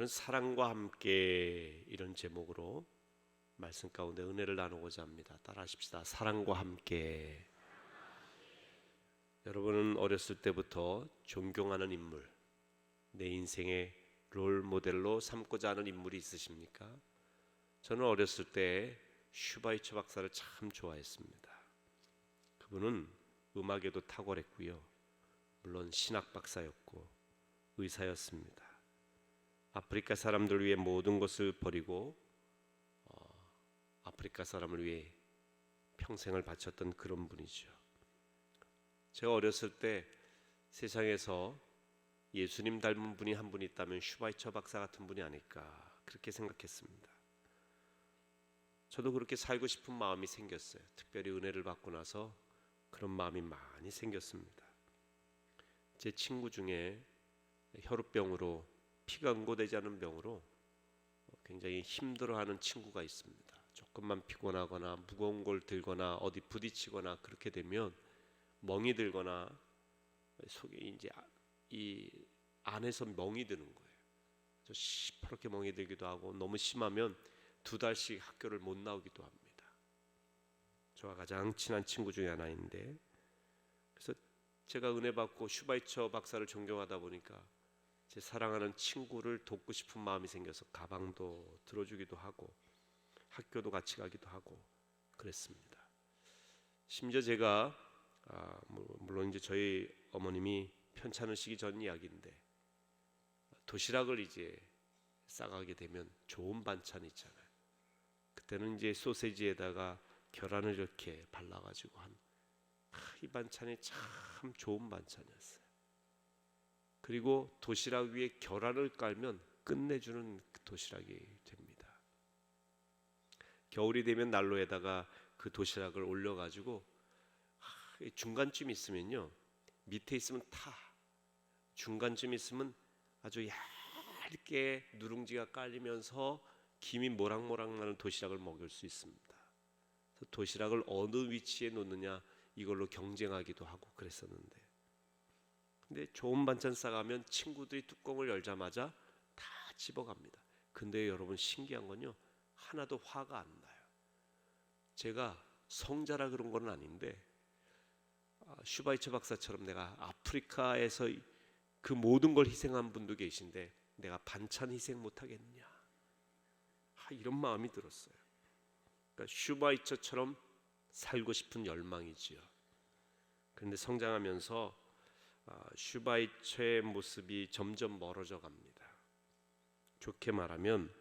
오늘은 사랑과 함께 이런 제목으로 말씀 가운데 은혜를 나누고자 합니다. 따라하십시다. 사랑과 함께. 여러분은 어렸을 때부터 존경하는 인물, 내 인생의 롤 모델로 삼고자 하는 인물이 있으십니까? 저는 어렸을 때 슈바이처 박사를 참 좋아했습니다. 그분은 음악에도 탁월했고요, 물론 신학 박사였고 의사였습니다. 아프리카 사람들을 위해 모든 것을 버리고 아프리카 사람을 위해 평생을 바쳤던 그런 분이죠. 제가 어렸을 때 세상에서 예수님 닮은 분이 한 분 있다면 슈바이처 박사 같은 분이 아닐까 그렇게 생각했습니다. 저도 그렇게 살고 싶은 마음이 생겼어요. 특별히 은혜를 받고 나서 그런 마음이 많이 생겼습니다. 제 친구 중에 혈우병으로, 피가 응고되지 않은 병으로 굉장히 힘들어하는 친구가 있습니다. 조금만 피곤하거나 무거운 걸 들거나 어디 부딪히거나 그렇게 되면 멍이 들거나 속에 이제 이 안에서 멍이 드는 거예요. 저 시퍼렇게 멍이 들기도 하고 너무 심하면 2달씩 학교를 못 나오기도 합니다. 저와 가장 친한 친구 중에 하나인데, 그래서 제가 은혜 받고 슈바이처 박사를 존경하다 보니까 제 사랑하는 친구를 돕고 싶은 마음이 생겨서 가방도 들어주기도 하고 학교도 같이 가기도 하고 그랬습니다. 심지어 제가 물론 이제 저희 어머님이 편찮으시기 전 이야기인데, 도시락을 이제 싸가게 되면 좋은 반찬 있잖아요. 그때는 이제 소세지에다가 계란을 이렇게 발라가지고 이 반찬이 참 좋은 반찬이었어요. 그리고 도시락 위에 계란을 깔면 끝내주는 도시락이 됩니다. 겨울이 되면 난로에다가 그 도시락을 올려가지고 중간쯤 있으면요, 밑에 있으면 중간쯤 있으면 아주 얇게 누룽지가 깔리면서 김이 모락모락 나는 도시락을 먹을 수 있습니다. 그래서 도시락을 어느 위치에 놓느냐 이걸로 경쟁하기도 하고 그랬었는데, 근데 좋은 반찬 싸가면 친구들이 뚜껑을 열자마자 다 집어갑니다. 근데 여러분 신기한 건요, 하나도 화가 안 나요. 제가 성자라 그런 건 아닌데 슈바이처 박사처럼 내가 아프리카에서 그 모든 걸 희생한 분도 계신데 내가 반찬 희생 못하겠느냐, 이런 마음이 들었어요. 그러니까 슈바이처처럼 살고 싶은 열망이지요. 그런데 성장하면서 슈바이처의 모습이 점점 멀어져 갑니다. 좋게 말하면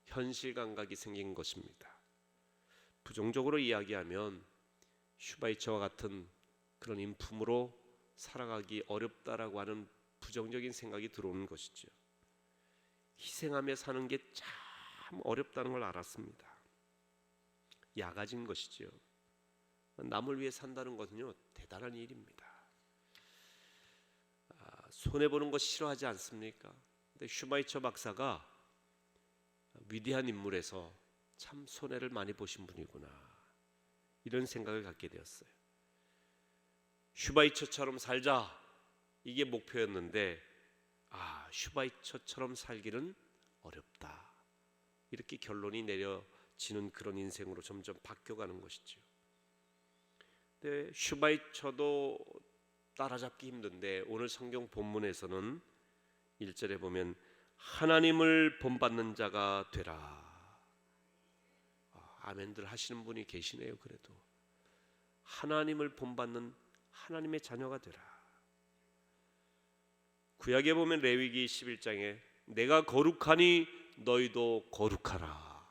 현실 감각이 생긴 것입니다. 부정적으로 이야기하면 슈바이처와 같은 그런 인품으로 살아가기 어렵다라고 하는 부정적인 생각이 들어오는 것이죠. 희생하며 사는 게 참 어렵다는 걸 알았습니다. 야가진 것이죠. 남을 위해 산다는 것은요, 대단한 일입니다. 손해보는 거 싫어하지 않습니까? 근데 슈바이처 박사가 위대한 인물에서 참 손해를 많이 보신 분이구나, 이런 생각을 갖게 되었어요. 슈바이처처럼 살자, 이게 목표였는데 슈바이처처럼 살기는 어렵다, 이렇게 결론이 내려지는 그런 인생으로 점점 바뀌어가는 것이죠. 근데 슈바이처도 따라잡기 힘든데 오늘 성경 본문에서는 1절에 보면 하나님을 본받는 자가 되라. 아멘들 하시는 분이 계시네요. 그래도 하나님을 본받는 하나님의 자녀가 되라. 구약에 보면 레위기 11장에 내가 거룩하니 너희도 거룩하라.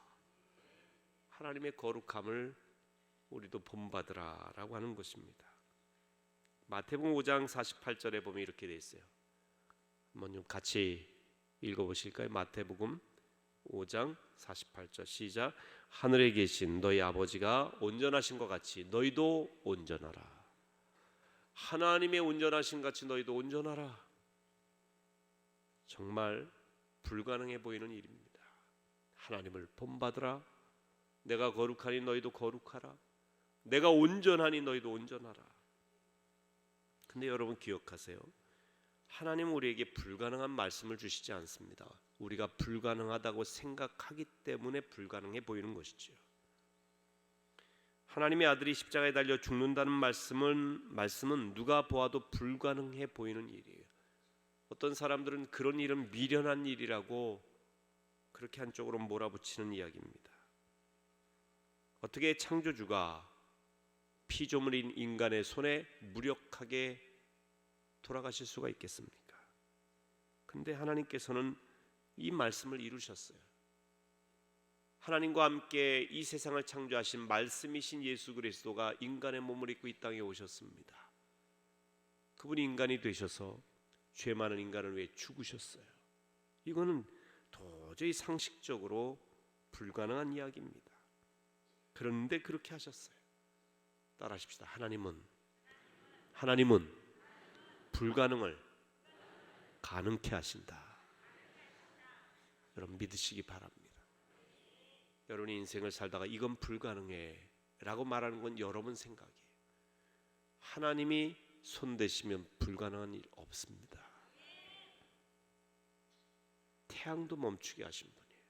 하나님의 거룩함을 우리도 본받으라 라고 하는 것입니다. 마태복음 5장 48절에 보면 이렇게 되어 있어요. 한번 좀 같이 읽어보실까요? 마태복음 5장 48절 시작. 하늘에 계신 너희 아버지가 온전하신 것 같이 너희도 온전하라. 하나님의 온전하신 같이 너희도 온전하라. 정말 불가능해 보이는 일입니다. 하나님을 본받으라. 내가 거룩하니 너희도 거룩하라. 내가 온전하니 너희도 온전하라. 근데 여러분 기억하세요. 하나님은 우리에게 불가능한 말씀을 주시지 않습니다. 우리가 불가능하다고 생각하기 때문에 불가능해 보이는 것이죠. 하나님의 아들이 십자가에 달려 죽는다는 말씀은 누가 보아도 불가능해 보이는 일이에요. 어떤 사람들은 그런 일은 미련한 일이라고 그렇게 한쪽으로 몰아붙이는 이야기입니다. 어떻게 창조주가 피조물인 인간의 손에 무력하게 돌아가실 수가 있겠습니까? 근데 하나님께서는 이 말씀을 이루셨어요. 하나님과 함께 이 세상을 창조하신 말씀이신 예수 그리스도가 인간의 몸을 입고 이 땅에 오셨습니다. 그분이 인간이 되셔서 죄 많은 인간을 위해 죽으셨어요. 이거는 도저히 상식적으로 불가능한 이야기입니다. 그런데 그렇게 하셨어요. 따라하십시다. 하나님은 불가능을 가능케 하신다. 여러분 믿으시기 바랍니다. 여러분이 인생을 살다가 이건 불가능해 라고 말하는 건 여러분 생각이에요. 하나님이 손대시면 불가능한 일 없습니다. 태양도 멈추게 하신 분이에요.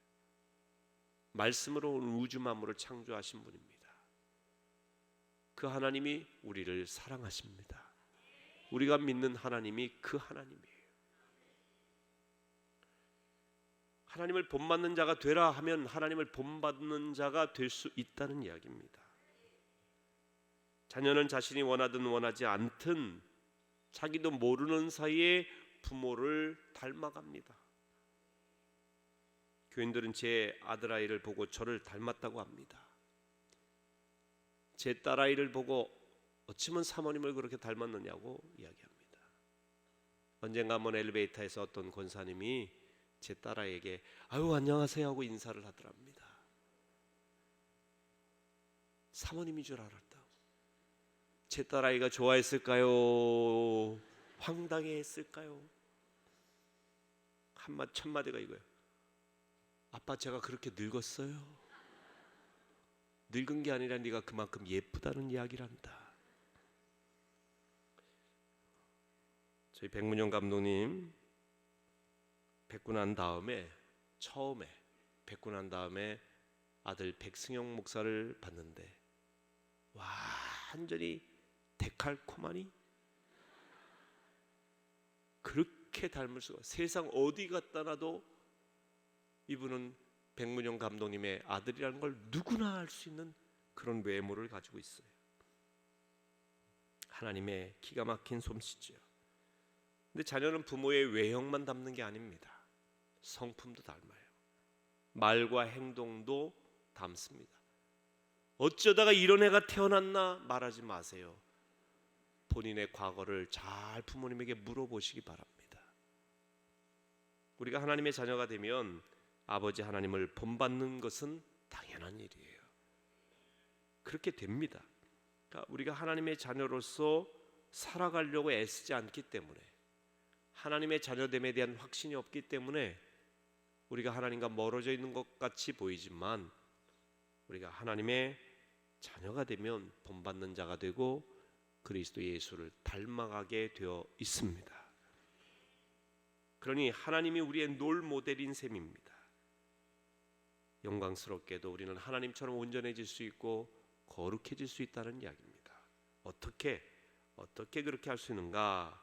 말씀으로 우주 만물을 창조하신 분입니다. 그 하나님이 우리를 사랑하십니다. 우리가 믿는 하나님이 그 하나님이에요. 하나님을 본받는 자가 되라 하면 하나님을 본받는 자가 될 수 있다는 이야기입니다. 자녀는 자신이 원하든 원하지 않든 자기도 모르는 사이에 부모를 닮아갑니다. 교인들은 제 아들아이를 보고 저를 닮았다고 합니다. 제 딸아이를 보고 어찌면 사모님을 그렇게 닮았느냐고 이야기합니다. 언젠가 한번 엘리베이터에서 어떤 권사님이 제 딸아이에게 아유 안녕하세요 하고 인사를 하더랍니다. 사모님인 줄 알았다고. 제 딸아이가 좋아했을까요? 황당해했을까요? 첫 마디가 이거예요. 아빠 제가 그렇게 늙었어요? 늙은 게 아니라 네가 그만큼 예쁘다는 이야기를 한다. 저희 백문영 감독님 뵙고 난 다음에 아들 백승영 목사를 봤는데 완전히 데칼코마니 그렇게 닮을 수가, 세상 어디 갖다 놔도 이분은 백문영 감독님의 아들이라는 걸 누구나 알 수 있는 그런 외모를 가지고 있어요. 하나님의 기가 막힌 솜씨죠. 근데 자녀는 부모의 외형만 닮는 게 아닙니다. 성품도 닮아요. 말과 행동도 닮습니다. 어쩌다가 이런 애가 태어났나 말하지 마세요. 본인의 과거를 잘 부모님에게 물어보시기 바랍니다. 우리가 하나님의 자녀가 되면 아버지 하나님을 본받는 것은 당연한 일이에요. 그렇게 됩니다. 그러니까 우리가 하나님의 자녀로서 살아가려고 애쓰지 않기 때문에, 하나님의 자녀됨에 대한 확신이 없기 때문에 우리가 하나님과 멀어져 있는 것 같이 보이지만, 우리가 하나님의 자녀가 되면 본받는 자가 되고 그리스도 예수를 닮아가게 되어 있습니다. 그러니 하나님이 우리의 롤 모델인 셈입니다. 영광스럽게도 우리는 하나님처럼 온전해질 수 있고 거룩해질 수 있다는 이야기입니다. 어떻게 그렇게 할 수 있는가?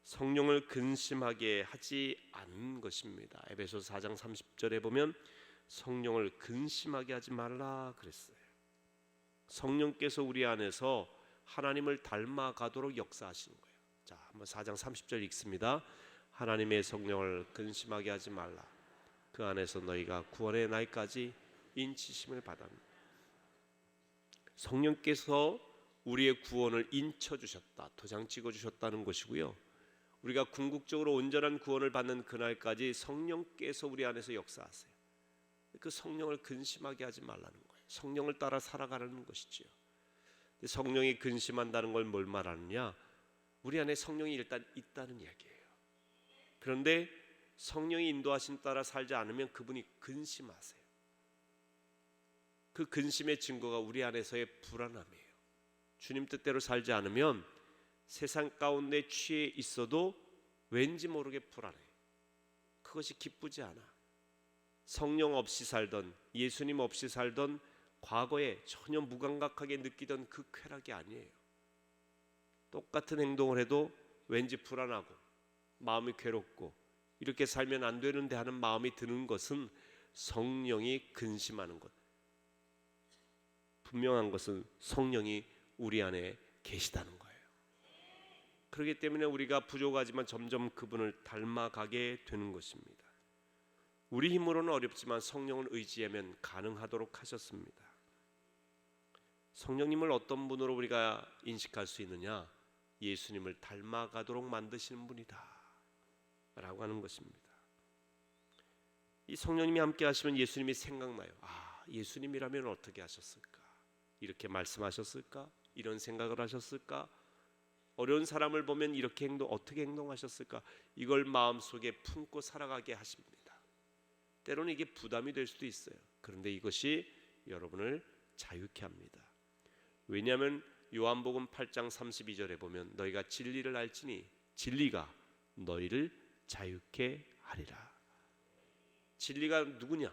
성령을 근심하게 하지 않는 것입니다. 에베소서 4장 30절에 보면 성령을 근심하게 하지 말라 그랬어요. 성령께서 우리 안에서 하나님을 닮아가도록 역사하시는 거예요. 자, 한번 4장 30절 읽습니다. 하나님의 성령을 근심하게 하지 말라. 그 안에서 너희가 구원의 날까지 인치심을 받았느니라. 성령께서 우리의 구원을 인쳐주셨다, 도장 찍어주셨다는 것이고요. 우리가 궁극적으로 온전한 구원을 받는 그날까지 성령께서 우리 안에서 역사하세요. 그 성령을 근심하게 하지 말라는 거예요. 성령을 따라 살아가는 것이지요. 성령이 근심한다는 걸 뭘 말하느냐? 우리 안에 성령이 일단 있다는 이야기예요. 그런데 성령이 인도하신 따라 살지 않으면 그분이 근심하세요. 그 근심의 증거가 우리 안에서의 불안함이에요. 주님 뜻대로 살지 않으면 세상 가운데 취해 있어도 왠지 모르게 불안해. 그것이 기쁘지 않아. 성령 없이 살던, 예수님 없이 살던 과거에 전혀 무감각하게 느끼던 그 쾌락이 아니에요. 똑같은 행동을 해도 왠지 불안하고 마음이 괴롭고 이렇게 살면 안 되는데 하는 마음이 드는 것은 성령이 근심하는 것. 분명한 것은 성령이 우리 안에 계시다는 거예요. 그렇기 때문에 우리가 부족하지만 점점 그분을 닮아가게 되는 것입니다. 우리 힘으로는 어렵지만 성령을 의지하면 가능하도록 하셨습니다. 성령님을 어떤 분으로 우리가 인식할 수 있느냐? 예수님을 닮아가도록 만드시는 분이다 라고 하는 것입니다. 이 성령님이 함께 하시면 예수님이 생각나요. 아, 예수님이라면 어떻게 하셨을까? 이렇게 말씀하셨을까? 이런 생각을 하셨을까? 어려운 사람을 보면 이렇게 어떻게 행동하셨을까? 이걸 마음속에 품고 살아가게 하십니다. 때로는 이게 부담이 될 수도 있어요. 그런데 이것이 여러분을 자유케 합니다. 왜냐하면 요한복음 8장 32절에 보면 너희가 진리를 알지니 진리가 너희를 자유케 하리라. 진리가 누구냐?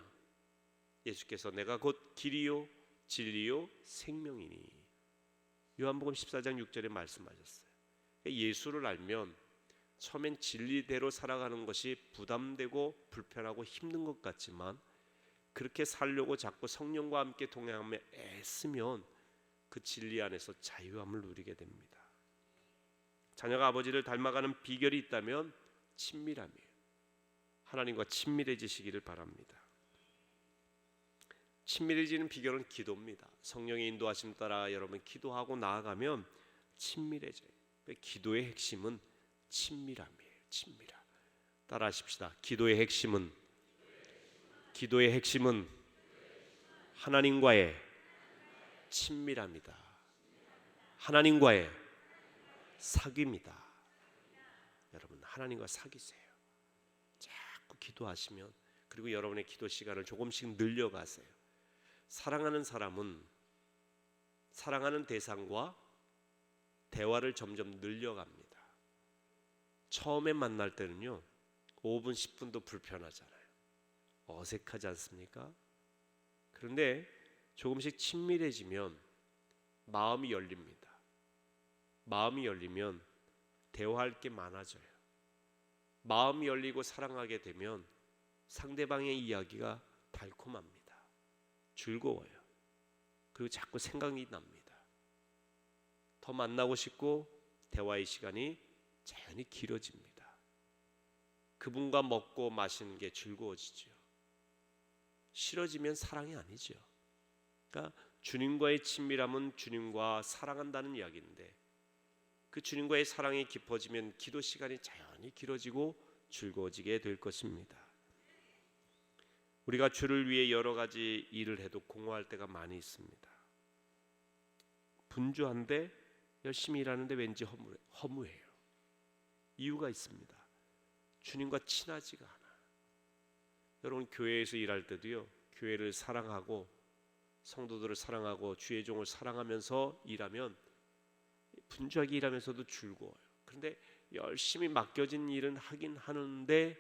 예수께서 내가 곧 길이요 진리요 생명이니. 요한복음 14장 6절에 말씀하셨어요. 예수를 알면 처음엔 진리대로 살아가는 것이 부담되고 불편하고 힘든 것 같지만 그렇게 살려고 자꾸 성령과 함께 동행하며 애쓰면 그 진리 안에서 자유함을 누리게 됩니다. 자녀가 아버지를 닮아가는 비결이 있다면 친밀함이에요. 하나님과 친밀해지시기를 바랍니다. 친밀해지는 비결은 기도입니다. 성령의 인도하심 따라 여러분 기도하고 나아가면 친밀해져요. 기도의 핵심은 친밀함이에요. 친밀함. 따라하십시다. 기도의 핵심은 하나님과의 친밀함이다. 하나님과의 사귑이다. 여러분 하나님과 사귀세요. 자꾸 기도하시면, 그리고 여러분의 기도 시간을 조금씩 늘려가세요. 사랑하는 사람은 사랑하는 대상과 대화를 점점 늘려갑니다. 처음에 만날 때는요 5분 10분도 불편하잖아요. 어색하지 않습니까? 그런데 조금씩 친밀해지면 마음이 열립니다. 마음이 열리면 대화할 게 많아져요. 마음이 열리고 사랑하게 되면 상대방의 이야기가 달콤합니다. 즐거워요. 그리고 자꾸 생각이 납니다. 더 만나고 싶고 대화의 시간이 자연히 길어집니다. 그분과 먹고 마시는 게 즐거워지죠. 싫어지면 사랑이 아니죠. 그러니까 주님과의 친밀함은 주님과 사랑한다는 이야기인데, 그 주님과의 사랑이 깊어지면 기도 시간이 자연히 길어지고 즐거워지게 될 것입니다. 우리가 주를 위해 여러 가지 일을 해도 공허할 때가 많이 있습니다. 분주한데 열심히 일하는데 왠지 허무해요. 이유가 있습니다. 주님과 친하지가 않아. 여러분 교회에서 일할 때도요, 교회를 사랑하고 성도들을 사랑하고 주의 종을 사랑하면서 일하면 분주하게 일하면서도 즐거워요. 그런데 열심히 맡겨진 일은 하긴 하는데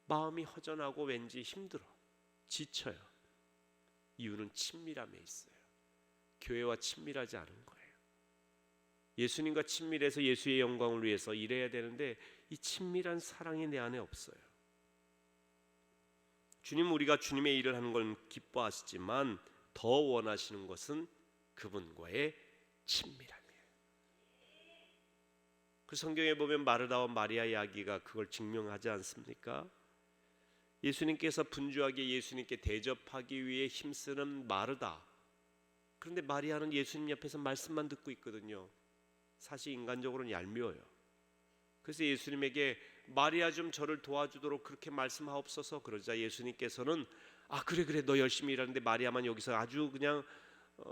마음이 허전하고 왠지 힘들어, 지쳐요. 이유는 친밀함에 있어요. 교회와 친밀하지 않은 거예요. 예수님과 친밀해서 예수의 영광을 위해서 일해야 되는데 이 친밀한 사랑이 내 안에 없어요. 주님, 우리가 주님의 일을 하는 걸 기뻐하시지만 더 원하시는 것은 그분과의 친밀함이에요. 그 성경에 보면 마르다와 마리아 이야기가 그걸 증명하지 않습니까? 예수님께서 분주하게 예수님께 대접하기 위해 힘쓰는 마르다. 그런데 마리아는 예수님 옆에서 말씀만 듣고 있거든요. 사실 인간적으로는 얄미워요. 그래서 예수님에게 마리아 좀 저를 도와주도록 그렇게 말씀하옵소서. 그러자 예수님께서는 그래 너 열심히 일하는데 마리아만 여기서 아주 그냥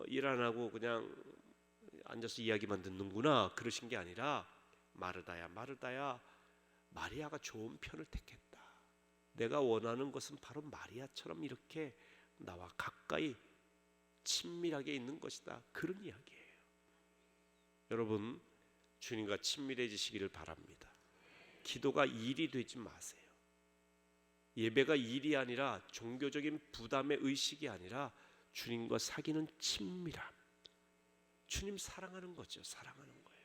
일 안 하고 그냥 앉아서 이야기만 듣는구나, 그러신 게 아니라 마르다야 마리아가 좋은 편을 택했다. 내가 원하는 것은 바로 마리아처럼 이렇게 나와 가까이 친밀하게 있는 것이다. 그런 이야기예요. 여러분, 주님과 친밀해지시기를 바랍니다. 기도가 일이 되지 마세요. 예배가 일이 아니라 종교적인 부담의 의식이 아니라 주님과 사귀는 친밀함. 주님 사랑하는 거죠. 사랑하는 거예요.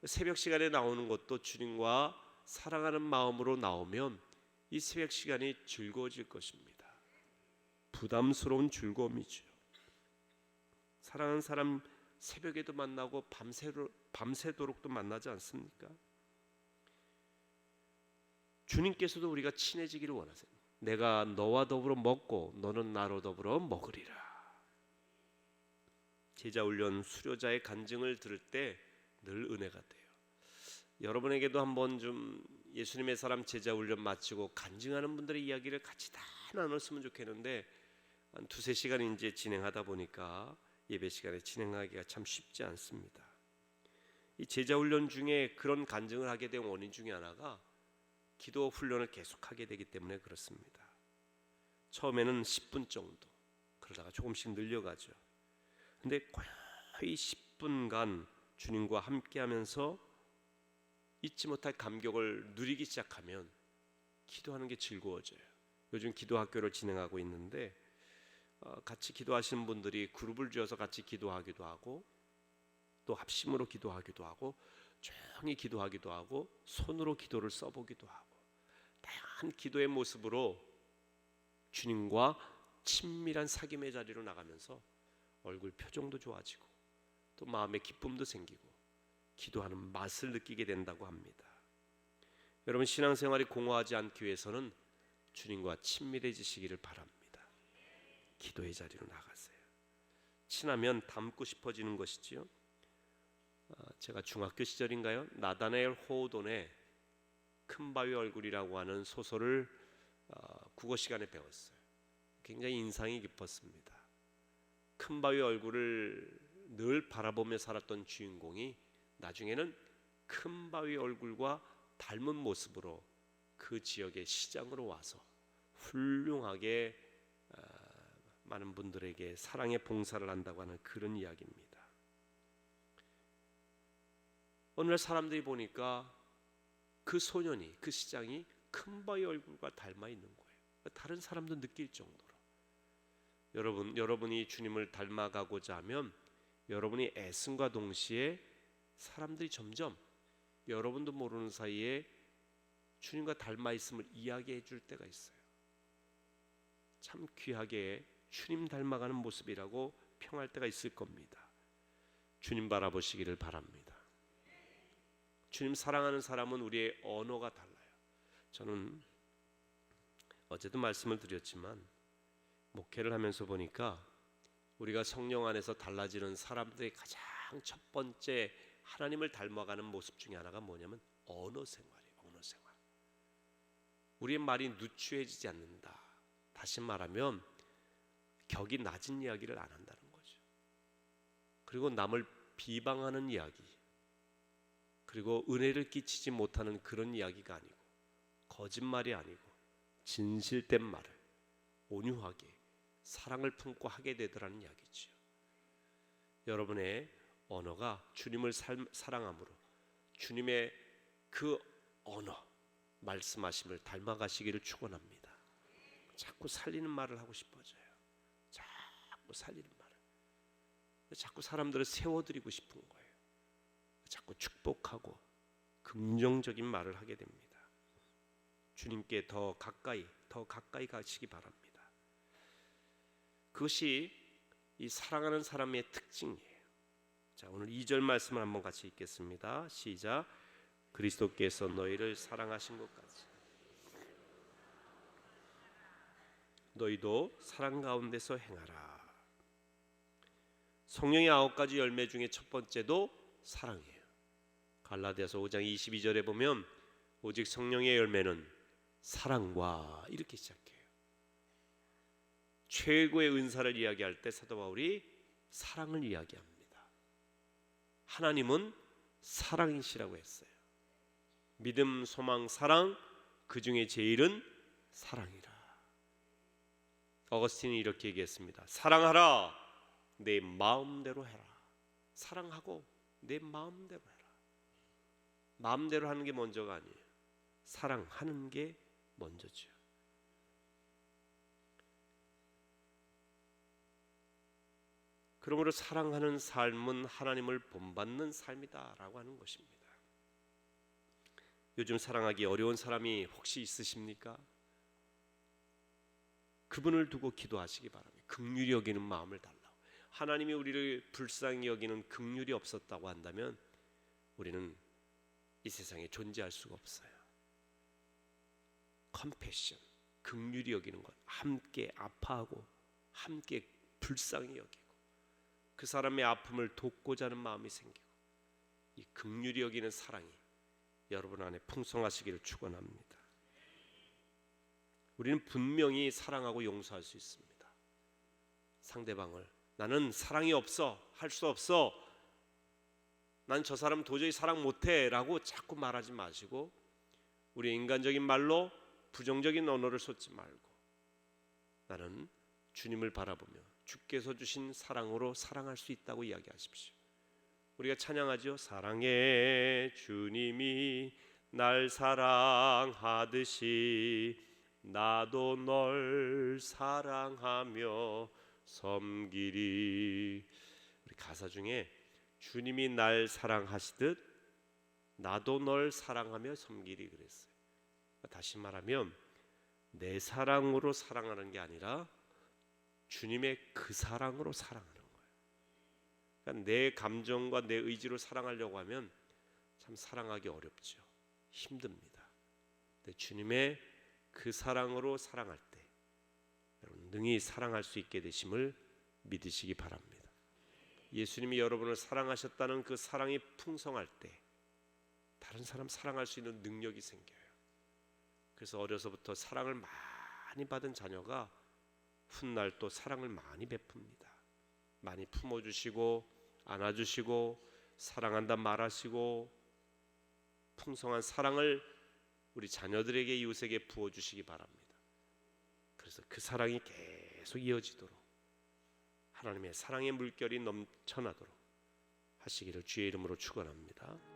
새벽 시간에 나오는 것도 주님과 사랑하는 마음으로 나오면 이 새벽 시간이 즐거워질 것입니다. 부담스러운 즐거움이죠. 사랑하는 사람 새벽에도 만나고 밤새도록도 만나지 않습니까? 주님께서도 우리가 친해지기를 원하세요. 내가 너와 더불어 먹고 너는 나로 더불어 먹으리라. 제자훈련 수료자의 간증을 들을 때 늘 은혜가 돼요. 여러분에게도 한번 좀 예수님의 사람 제자훈련 마치고 간증하는 분들의 이야기를 같이 다 나눴으면 좋겠는데 한 2-3시간 이제 진행하다 보니까 예배 시간에 진행하기가 참 쉽지 않습니다. 이 제자훈련 중에 그런 간증을 하게 된 원인 중에 하나가 기도 훈련을 계속하게 되기 때문에 그렇습니다. 처음에는 10분 정도, 그러다가 조금씩 늘려가죠. 근데 거의 10분간 주님과 함께하면서 잊지 못할 감격을 누리기 시작하면 기도하는 게 즐거워져요. 요즘 기도학교를 진행하고 있는데 같이 기도하시는 분들이 그룹을 지어서 같이 기도하기도 하고 또 합심으로 기도하기도 하고 조용히 기도하기도 하고 손으로 기도를 써보기도 하고 다양한 기도의 모습으로 주님과 친밀한 사귐의 자리로 나가면서 얼굴 표정도 좋아지고 또 마음의 기쁨도 생기고 기도하는 맛을 느끼게 된다고 합니다. 여러분 신앙생활이 공허하지 않기 위해서는 주님과 친밀해지시기를 바랍니다. 기도의 자리로 나가세요. 친하면 닮고 싶어지는 것이지요. 제가 중학교 시절인가요? 나다나엘 호우돈의 큰 바위 얼굴이라고 하는 소설을 국어 시간에 배웠어요. 굉장히 인상이 깊었습니다. 큰 바위 얼굴을 늘 바라보며 살았던 주인공이 나중에는 큰 바위 얼굴과 닮은 모습으로 그 지역의 시장으로 와서 훌륭하게 많은 분들에게 사랑의 봉사를 한다고 하는 그런 이야기입니다. 오늘날 사람들이 보니까 그 소년이, 그 시장이 큰 바위 얼굴과 닮아 있는 거예요. 다른 사람도 느낄 정도로. 여러분이 주님을 닮아가고자 하면 여러분이 애씀과 동시에 사람들이 점점 여러분도 모르는 사이에 주님과 닮아 있음을 이야기해 줄 때가 있어요. 참 귀하게 주님 닮아가는 모습이라고 평할 때가 있을 겁니다. 주님 바라보시기를 바랍니다. 주님 사랑하는 사람은 우리의 언어가 달라요. 저는 어제도 말씀을 드렸지만 목회를 하면서 보니까 우리가 성령 안에서 달라지는 사람들의 가장 첫 번째 하나님을 닮아가는 모습 중에 하나가 뭐냐면 언어 생활이에요. 언어 생활. 우리의 말이 누추해지지 않는다. 다시 말하면 격이 낮은 이야기를 안 한다는 거죠. 그리고 남을 비방하는 이야기, 그리고 은혜를 끼치지 못하는 그런 이야기가 아니고 거짓말이 아니고 진실된 말을 온유하게 사랑을 품고 하게 되더라는 이야기죠. 여러분의 언어가 주님을 사랑함으로 주님의 그 언어 말씀하심을 닮아가시기를 축원합니다. 자꾸 살리는 말을 하고 싶어져요. 자꾸 살리는 말을. 자꾸 사람들을 세워드리고 싶은 거예요. 자꾸 축복하고 긍정적인 말을 하게 됩니다. 주님께 더 가까이 가시기 바랍니다. 그것이 이 사랑하는 사람의 특징이에요. 자, 오늘 2절 말씀을 한번 같이 읽겠습니다. 시작. 그리스도께서 너희를 사랑하신 것 같이 너희도 사랑 가운데서 행하라. 성령의 9가지 열매 중에 첫 번째도 사랑이에요. 갈라디아서 5장 22절에 보면 오직 성령의 열매는 사랑과 이렇게 시작해요. 최고의 은사를 이야기할 때 사도 바울이 사랑을 이야기합니다. 하나님은 사랑이시라고 했어요. 믿음, 소망, 사랑, 그 중에 제일은 사랑이라. 어거스틴이 이렇게 얘기했습니다. 사랑하라, 내 마음대로 해라. 사랑하고 내 마음대로 해라. 마음대로 하는 게 먼저가 아니에요. 사랑하는 게 먼저죠. 그러므로 사랑하는 삶은 하나님을 본받는 삶이다라고 하는 것입니다. 요즘 사랑하기 어려운 사람이 혹시 있으십니까? 그분을 두고 기도하시기 바랍니다. 긍휼히 여기는 마음을 달라고. 하나님이 우리를 불쌍히 여기는 긍휼이 없었다고 한다면 우리는 이 세상에 존재할 수가 없어요. 컴패션, 긍휼히 여기는 것, 함께 아파하고 함께 불쌍히 여기고 그 사람의 아픔을 돕고자 하는 마음이 생기고, 이 긍휼히 여기는 사랑이 여러분 안에 풍성하시기를 축원합니다. 우리는 분명히 사랑하고 용서할 수 있습니다. 상대방을 나는 사랑이 없어, 할 수 없어, 난 저 사람 도저히 사랑 못해 라고 자꾸 말하지 마시고, 우리의 인간적인 말로 부정적인 언어를 쏟지 말고 나는 주님을 바라보며 주께서 주신 사랑으로 사랑할 수 있다고 이야기하십시오. 우리가 찬양하죠. 사랑해 주님이 날 사랑하듯이 나도 널 사랑하며 섬기리. 우리 가사 중에 주님이 날 사랑하시듯 나도 널 사랑하며 섬기리 그랬어요. 다시 말하면 내 사랑으로 사랑하는 게 아니라 주님의 그 사랑으로 사랑하는 거예요. 그러니까 내 감정과 내 의지로 사랑하려고 하면 참 사랑하기 어렵죠. 힘듭니다. 근데 주님의 그 사랑으로 사랑할 때 여러분 능히 사랑할 수 있게 되심을 믿으시기 바랍니다. 예수님이 여러분을 사랑하셨다는 그 사랑이 풍성할 때 다른 사람 사랑할 수 있는 능력이 생겨요. 그래서 어려서부터 사랑을 많이 받은 자녀가 훗날 또 사랑을 많이 베풉니다. 많이 품어주시고 안아주시고 사랑한다 말하시고 풍성한 사랑을 우리 자녀들에게 이웃에게 부어주시기 바랍니다. 그래서 그 사랑이 계속 이어지도록 하나님의 사랑의 물결이 넘쳐나도록 하시기를 주의 이름으로 축원합니다.